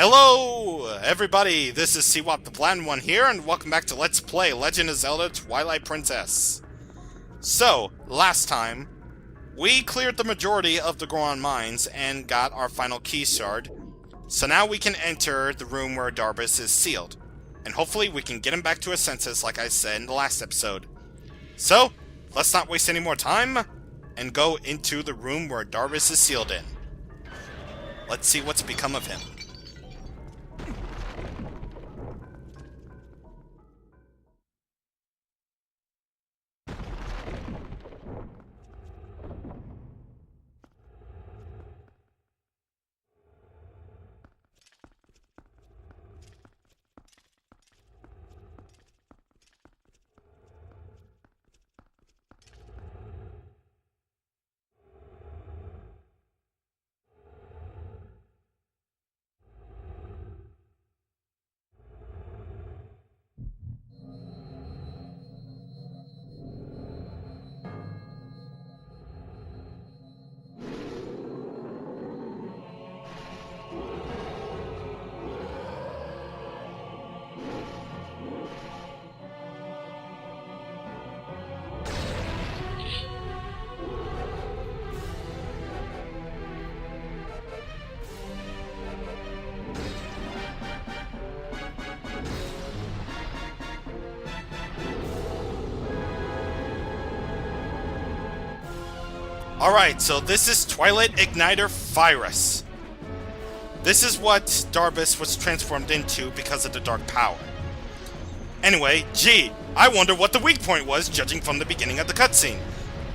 Hello, everybody! This is CwapTheNintendin here, and welcome back to Let's Play Legend of Zelda Twilight Princess. So, last time, we cleared the majority of the Goron mines and got our final key shard. So now we can enter the room where Darbus is sealed. And hopefully we can get him back to his senses like I said in the last episode. So, let's not waste any more time, and go into the room where Darbus is sealed in. Let's see what's become of him. Alright, so this is Twilight Igniter Virus. This is what Darbus was transformed into because of the dark power. Anyway, gee, I wonder what the weak point was, judging from the beginning of the cutscene.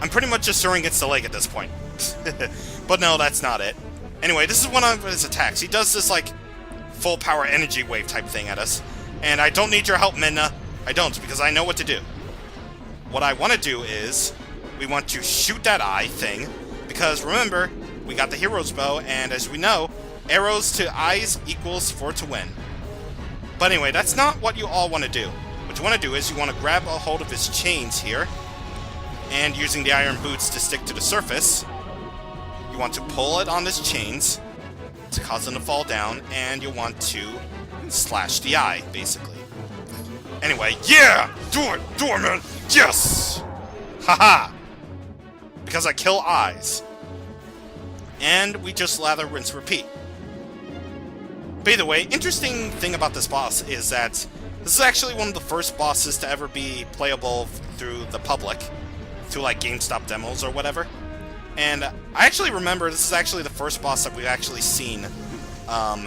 I'm pretty much assuring it's the leg at this point. But no, that's not it. Anyway, this is one of his attacks. He does this, like, full power energy wave type thing at us. And I don't need your help, Midna. I don't, because I know what to do. What I want to do is, we want to shoot that eye thing, because remember, we got the hero's bow, and as we know, arrows to eyes equals 4 to win. But anyway, that's not what you all want to do. What you want to do is you want to grab a hold of his chains here, and using the iron boots to stick to the surface, you want to pull it on his chains to cause him to fall down, and you want to slash the eye, basically. Anyway, yeah! Do it, man! Yes! Haha! Because I kill eyes. And we just lather, rinse, repeat. By the way, interesting thing about this boss is that this is actually one of the first bosses to ever be playable through the public, through like GameStop demos or whatever. And I actually remember this is actually the first boss that we've actually seen, out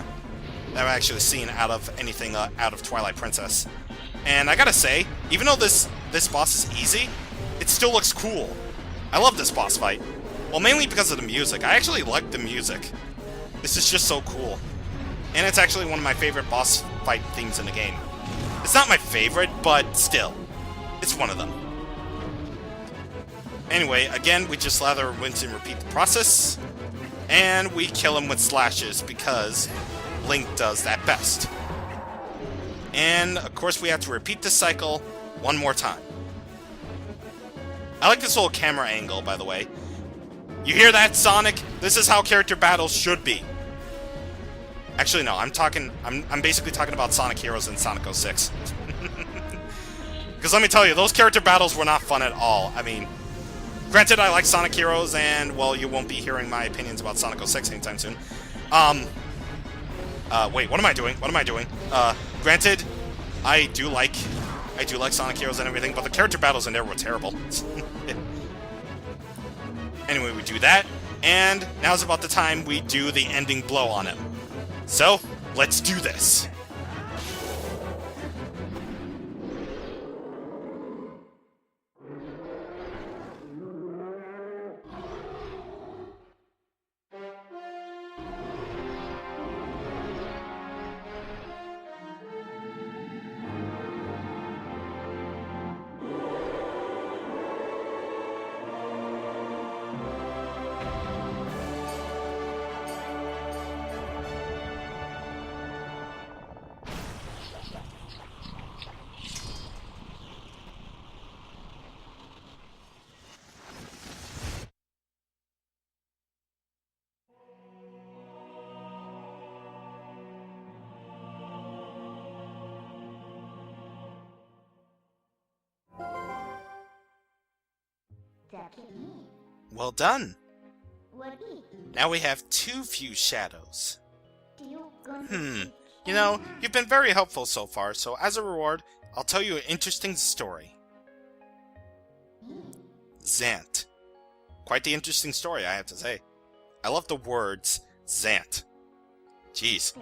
of anything out of Twilight Princess. And I gotta say, even though this boss is easy, it still looks cool. I love this boss fight. Well, mainly because of the music. I actually like the music. This is just so cool. And it's actually one of my favorite boss fight themes in the game. It's not my favorite, but still. It's one of them. Anyway, again, we just lather, rinse, and repeat the process. And we kill him with slashes, because Link does that best. And, of course, we have to repeat this cycle one more time. I like this whole camera angle, by the way. You hear that, Sonic? This is how character battles should be. Actually, no, I'm basically talking about Sonic Heroes and Sonic 06. Because let me tell you, those character battles were not fun at all. I mean, granted, I like Sonic Heroes, and, well, you won't be hearing my opinions about Sonic 06 anytime soon. Wait, what am I doing? Granted, I do like Sonic Heroes and everything, but the character battles in there were terrible. Anyway, we do that, and now's about the time we do the ending blow on him. So, let's do this. Well done. Now we have 2 fused shadows. You know, you've been very helpful so far, so as a reward, I'll tell you an interesting story. Zant. Quite the interesting story, I have to say. I love the words Zant. Jeez.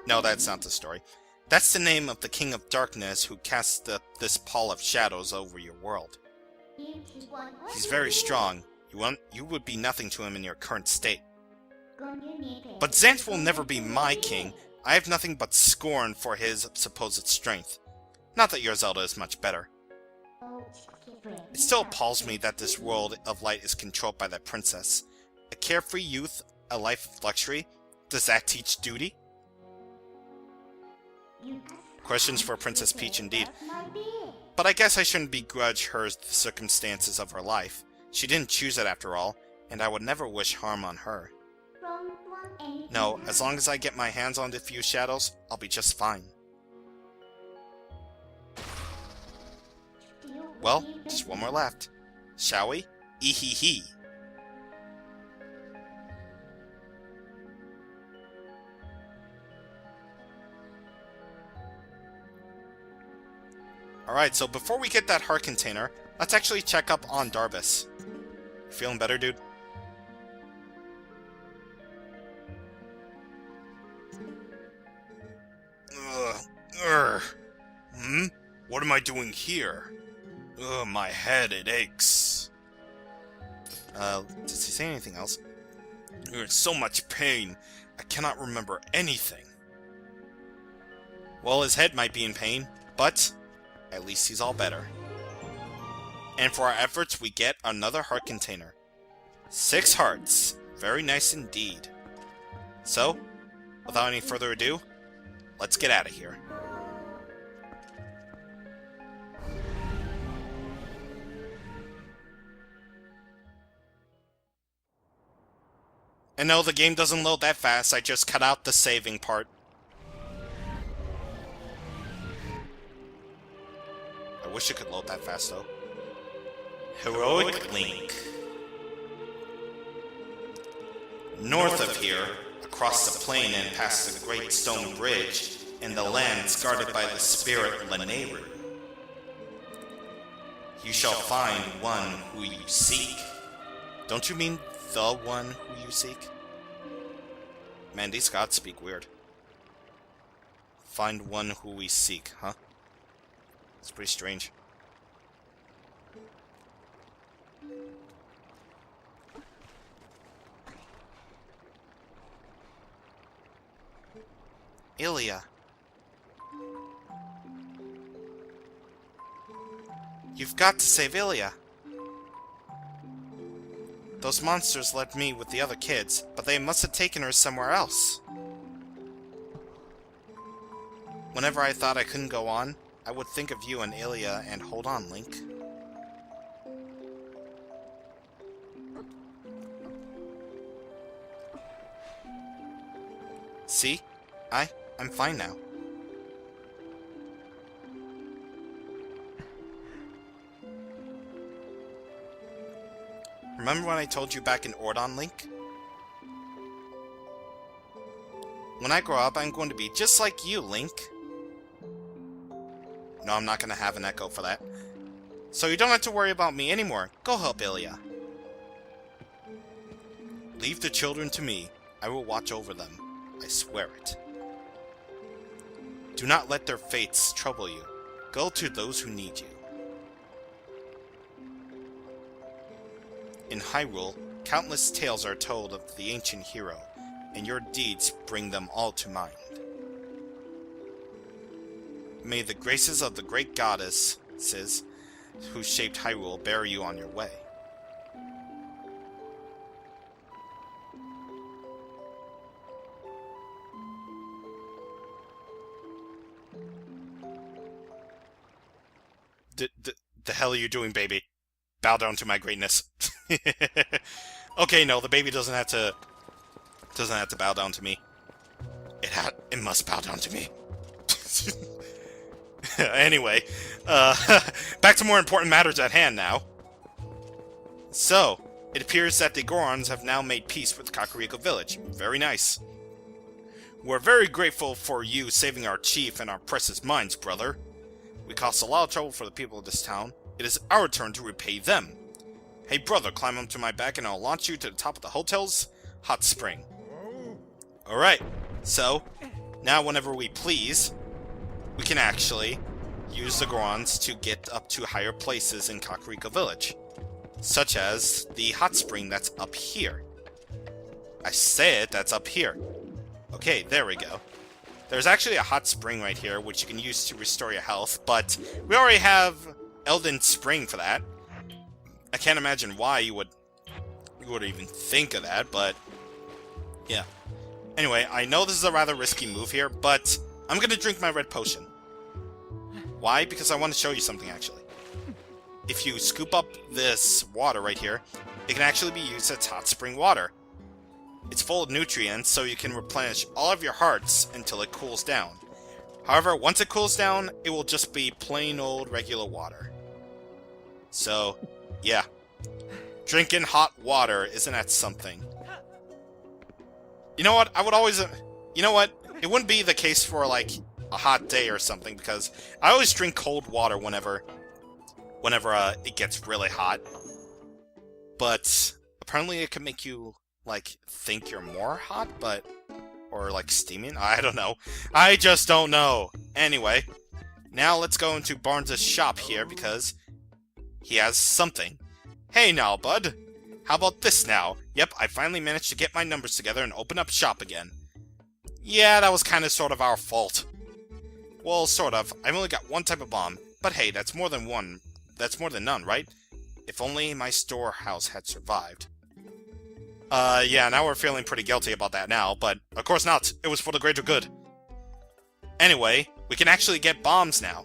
No, that's not the story. That's the name of the King of Darkness who casts this pall of shadows over your world. He's very strong. You would be nothing to him in your current state. But Zant will never be my king. I have nothing but scorn for his supposed strength. Not that your Zelda is much better. It still appalls me that this world of light is controlled by that princess. A carefree youth, a life of luxury. Does that teach duty? Questions for Princess Peach indeed. But I guess I shouldn't begrudge her the circumstances of her life. She didn't choose it after all, and I would never wish harm on her. No, as long as I get my hands on the few shadows, I'll be just fine. Well, just one more left. Shall we? Ee-hee-hee. Alright, so before we get that heart container, let's actually check up on Darbus. You feeling better, dude? What am I doing here? Ugh, my head, it aches. Does he say anything else? You're in so much pain, I cannot remember anything. Well, his head might be in pain, but at least he's all better. And for our efforts, we get another heart container. 6 hearts. Very nice indeed. So, without any further ado, let's get out of here. And no, the game doesn't load that fast, I just cut out the saving part. I wish it could load that fast, though. Heroic Link. North of here, across the plain and past the Great Stone Bridge, in the lands guarded by the spirit Lanayru, you shall find one who you seek. Don't you mean the one who you seek? Man, these gods speak weird. Find one who we seek, huh? It's pretty strange. Ilia. You've got to save Ilia. Those monsters left me with the other kids, but they must have taken her somewhere else. Whenever I thought I couldn't go on, I would think of you and Ilia and hold on, Link. See? I'm fine now. Remember when I told you back in Ordon, Link? When I grow up, I'm going to be just like you, Link. No, I'm not going to have an echo for that. So you don't have to worry about me anymore. Go help Ilia. Leave the children to me. I will watch over them. I swear it. Do not let their fates trouble you. Go to those who need you. In Hyrule, countless tales are told of the ancient hero, and your deeds bring them all to mind. May the graces of the great goddesses who shaped Hyrule bear you on your way. The hell are you doing, baby? Bow down to my greatness. Okay, no, the baby doesn't have to bow down to me. It must bow down to me. Anyway, back to more important matters at hand now. So, it appears that the Gorons have now made peace with Kakariko Village. Very nice. We're very grateful for you saving our chief and our precious minds, brother. We caused a lot of trouble for the people of this town. It is our turn to repay them. Hey brother, climb onto my back and I'll launch you to the top of the hotel's hot spring. Alright, so, now whenever we please, we can actually use the Gorons to get up to higher places in Kakariko Village. Such as the hot spring that's up here. I say it, that's up here. Okay, there we go. There's actually a hot spring right here, which you can use to restore your health, but we already have Elden Spring for that. I can't imagine why you would even think of that, but yeah. Anyway, I know this is a rather risky move here, but I'm gonna drink my red potion. Why? Because I want to show you something, actually. If you scoop up this water right here, it can actually be used as hot spring water. It's full of nutrients, so you can replenish all of your hearts until it cools down. However, once it cools down, it will just be plain old regular water. So, yeah. Drinking hot water, isn't that something? You know what? I would always... You know what? It wouldn't be the case for, like, a hot day or something, because I always drink cold water whenever it gets really hot. But apparently it can make you, like, think you're more hot, but... Or, like, steaming? I don't know. I just don't know. Anyway, now let's go into Barnes' shop here, because he has something. Hey now, bud. How about this now? Yep, I finally managed to get my numbers together and open up shop again. Yeah, that was kind of sort of our fault. Well, sort of. I've only got one type of bomb, but hey, that's more than one. That's more than none, right? If only my storehouse had survived. Yeah, now we're feeling pretty guilty about that now, but of course not. It was for the greater good. Anyway, we can actually get bombs now.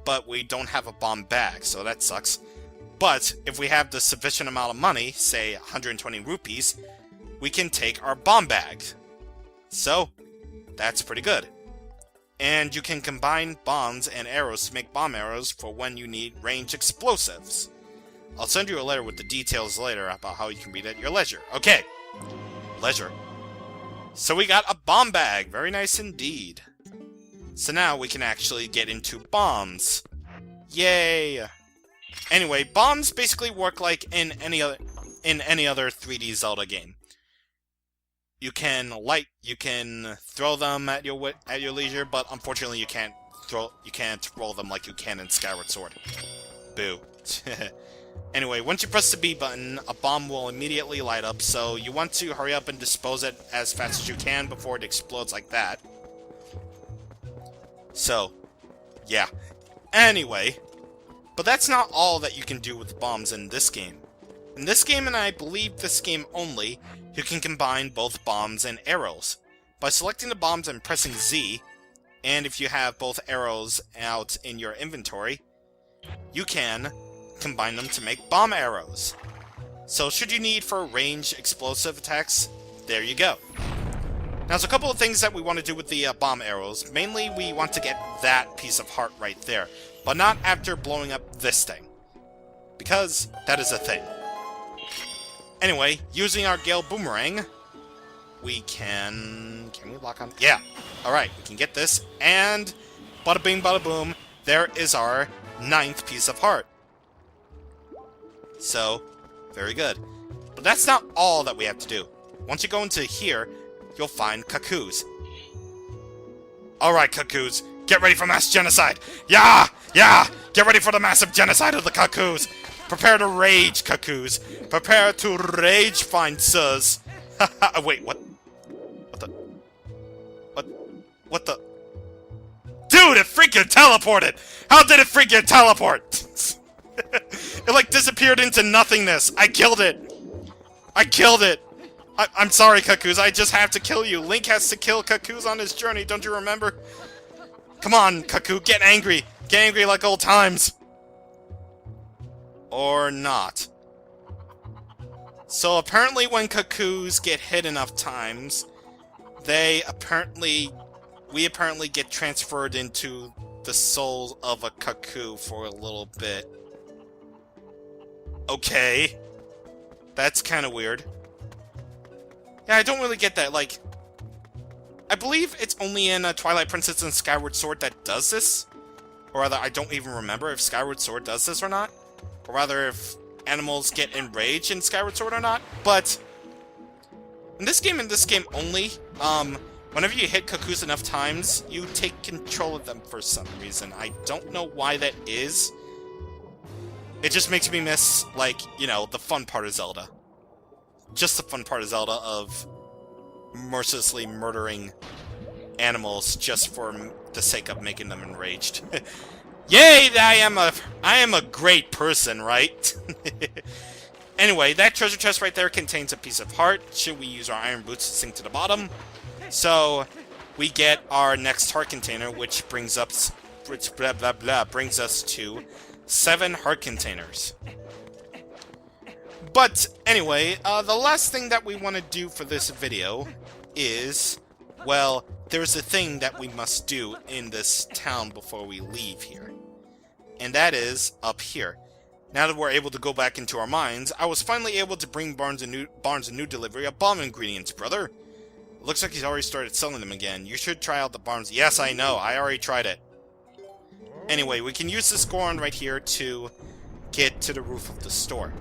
But we don't have a bomb bag, so that sucks. But if we have the sufficient amount of money, say 120 rupees, we can take our bomb bag. So, that's pretty good. And you can combine bombs and arrows to make bomb arrows for when you need range explosives. I'll send you a letter with the details later about how you can read at your leisure. Okay. Leisure. So we got a bomb bag. Very nice indeed. So now we can actually get into bombs. Yay. Anyway, bombs basically work like in any other 3D Zelda game. You can throw them at your leisure, but unfortunately you can't roll them like you can in Skyward Sword. Boo. Anyway, once you press the B button, a bomb will immediately light up, so you want to hurry up and dispose it as fast as you can before it explodes like that. So, yeah. Anyway, but that's not all that you can do with bombs in this game. In this game, and I believe this game only, you can combine both bombs and arrows. By selecting the bombs and pressing Z, and if you have both arrows out in your inventory, you can combine them to make bomb arrows. So should you need for range explosive attacks, there you go. Now there's a couple of things that we want to do with the bomb arrows. Mainly we want to get that piece of heart right there, but not after blowing up this thing, because that is a thing. Anyway, using our Gale Boomerang, we can we lock on? Yeah. Alright, we can get this, and bada bing bada boom, there is our 9th piece of heart. So, very good. But that's not all that we have to do. Once you go into here, you'll find Kakus. Alright, Kakus, get ready for mass genocide! Yeah! Yeah! Get ready for the massive genocide of the Kakus! Prepare to rage, Kakus! Prepare to rage, fine sirs! Wait, what? What the? Dude, it freaking teleported! How did it freaking teleport? It like disappeared into nothingness. I killed it. I killed it. I'm sorry, Kakus. I just have to kill you. Link has to kill Kakus on his journey. Don't you remember? Come on, Kaku. Get angry. Get angry like old times. Or not. So apparently when Kakus get hit enough times, we apparently get transferred into the soul of a Kaku for a little bit. Okay. That's kind of weird. Yeah, I don't really get that. Like, I believe it's only in Twilight Princess and Skyward Sword that does this. Or rather, I don't even remember if Skyward Sword does this or not. Or rather, if animals get enraged in Skyward Sword or not. But in this game only, whenever you hit cuckoos enough times, you take control of them for some reason. I don't know why that is. It just makes me miss, like, you know, the fun part of Zelda. Just the fun part of Zelda of mercilessly murdering animals just for the sake of making them enraged. Yay! I am a great person, right? Anyway, that treasure chest right there contains a piece of heart. Should we use our iron boots to sink to the bottom? So we get our next heart container, which brings us to 7 heart containers. But anyway, the last thing that we want to do for this video is, well, there's a thing that we must do in this town before we leave here. And that is up here. Now that we're able to go back into our mines, I was finally able to bring Barnes a new delivery of bomb ingredients, brother. Looks like he's already started selling them again. You should try out the Barnes. Yes, I know. I already tried it. Anyway, we can use this Goron right here to get to the roof of the store.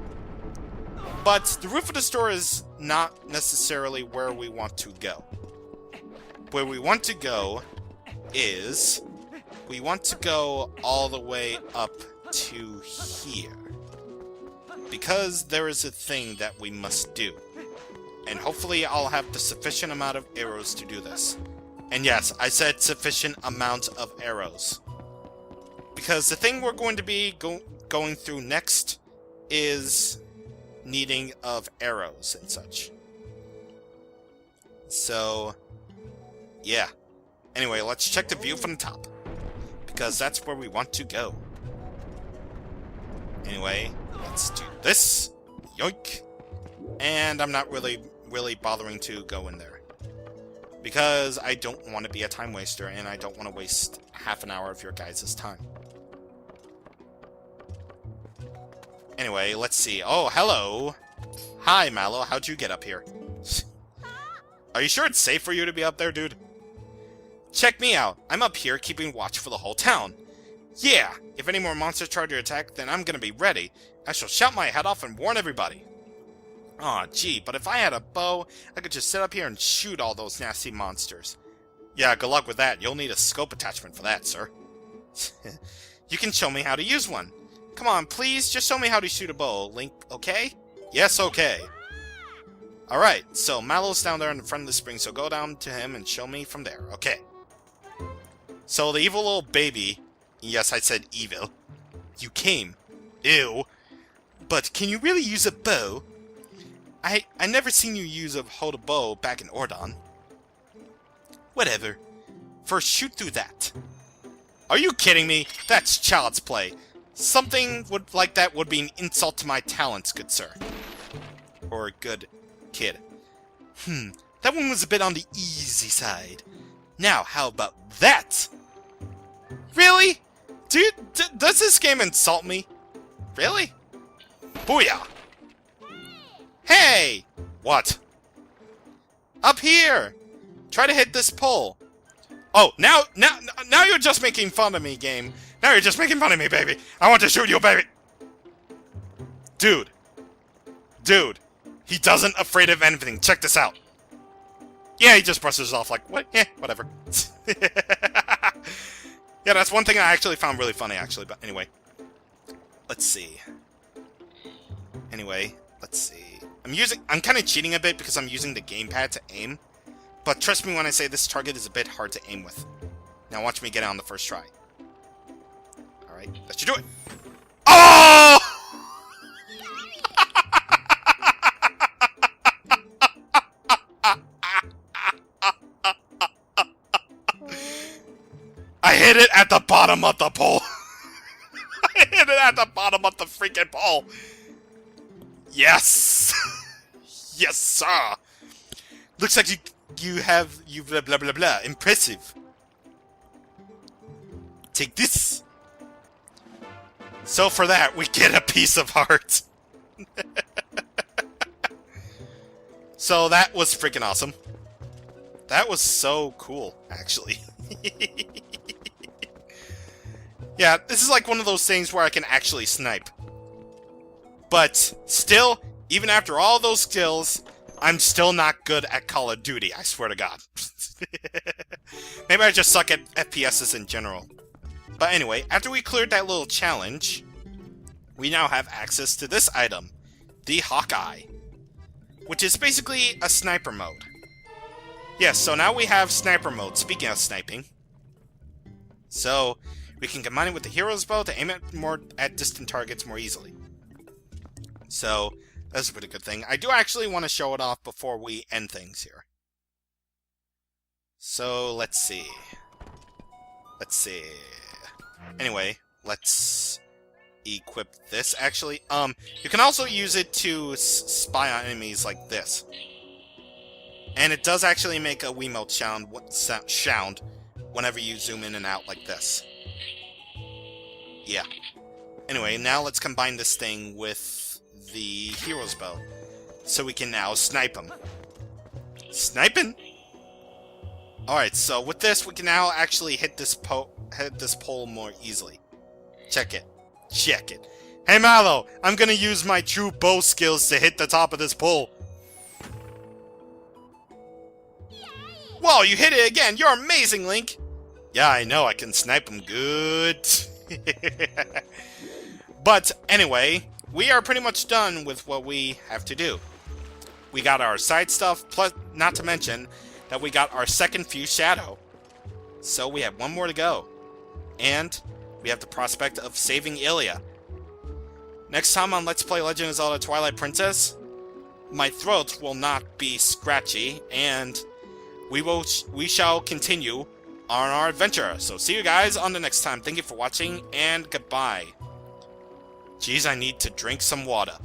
But the roof of the store is not necessarily where we want to go. Where we want to go is, we want to go all the way up to here. Because there is a thing that we must do. And hopefully I'll have the sufficient amount of arrows to do this. And yes, I said sufficient amount of arrows. Because the thing we're going to be going through next is needing of arrows and such. So, yeah. Anyway, let's check the view from the top. Because that's where we want to go. Anyway, let's do this. Yoink. And I'm not really bothering to go in there. Because I don't want to be a time waster, and I don't want to waste half an hour of your guys' time. Anyway, let's see. Oh, hello! Hi, Mallow. How'd you get up here? Are you sure it's safe for you to be up there, dude? Check me out. I'm up here keeping watch for the whole town. Yeah, if any more monsters try to attack, then I'm gonna be ready. I shall shout my head off and warn everybody. Aw, gee, but if I had a bow, I could just sit up here and shoot all those nasty monsters. Yeah, good luck with that. You'll need a scope attachment for that, sir. You can show me how to use one. Come on, please, just show me how to shoot a bow. Link, okay? Yes, okay. Alright, so Mallow's down there in front of the spring, so go down to him and show me from there. Okay. So the evil little baby... Yes, I said evil. You came. Ew. But can you really use a bow? I never seen you hold a bow back in Ordon. Whatever. First, shoot through that. Are you kidding me? That's child's play. Something like that would be an insult to my talents, good sir. Or good kid. That one was a bit on the easy side. Now, how about that? Really? Dude, does this game insult me? Really? Booyah! Hey! What? Up here! Try to hit this pole. Oh, now you're just making fun of me, game. Now you're just making fun of me, baby. I want to shoot you, baby. Dude. He doesn't afraid of anything. Check this out. Yeah, he just brushes off like, what? Yeah, whatever. Yeah, that's one thing I actually found really funny, actually. But anyway. Let's see. Anyway, let's see. I'm kind of cheating a bit because I'm using the gamepad to aim. But trust me when I say this target is a bit hard to aim with. Now watch me get it on the first try. Alright, that should do it. Oh! I hit it at the bottom of the pole. I hit it at the bottom of the freaking pole. Yes. Yes, sir. Looks like you blah blah blah blah. Impressive. Take this. So for that, we get a piece of heart. So that was freaking awesome. That was so cool, actually. Yeah, this is like one of those things where I can actually snipe. But still, even after all those skills, I'm still not good at Call of Duty, I swear to God. Maybe I just suck at FPSs in general. But anyway, after we cleared that little challenge, we now have access to this item, the Hawkeye, which is basically a sniper mode. Yes, so now we have sniper mode, speaking of sniping. So, we can combine it with the hero's bow to aim at distant targets more easily. So, that's a pretty good thing. I do actually want to show it off before we end things here. So, let's see. Anyway, let's equip this, actually. You can also use it to spy on enemies like this. And it does actually make a Wiimote sound whenever you zoom in and out like this. Yeah. Anyway, now let's combine this thing with the hero's bow, so we can now snipe him. Sniping? Alright, so with this, we can now actually hit this pole more easily. Check it. Check it. Hey Mallow, I'm gonna use my true bow skills to hit the top of this pole. Whoa, you hit it again! You're amazing, Link! Yeah, I know, I can snipe him good. But anyway, we are pretty much done with what we have to do. We got our side stuff, plus, not to mention that we got our second Fuse Shadow. So we have one more to go. And we have the prospect of saving Ilia. Next time on Let's Play Legend of Zelda Twilight Princess, my throat will not be scratchy, and we shall continue on our adventure. So see you guys on the next time. Thank you for watching, and goodbye. Jeez, I need to drink some water.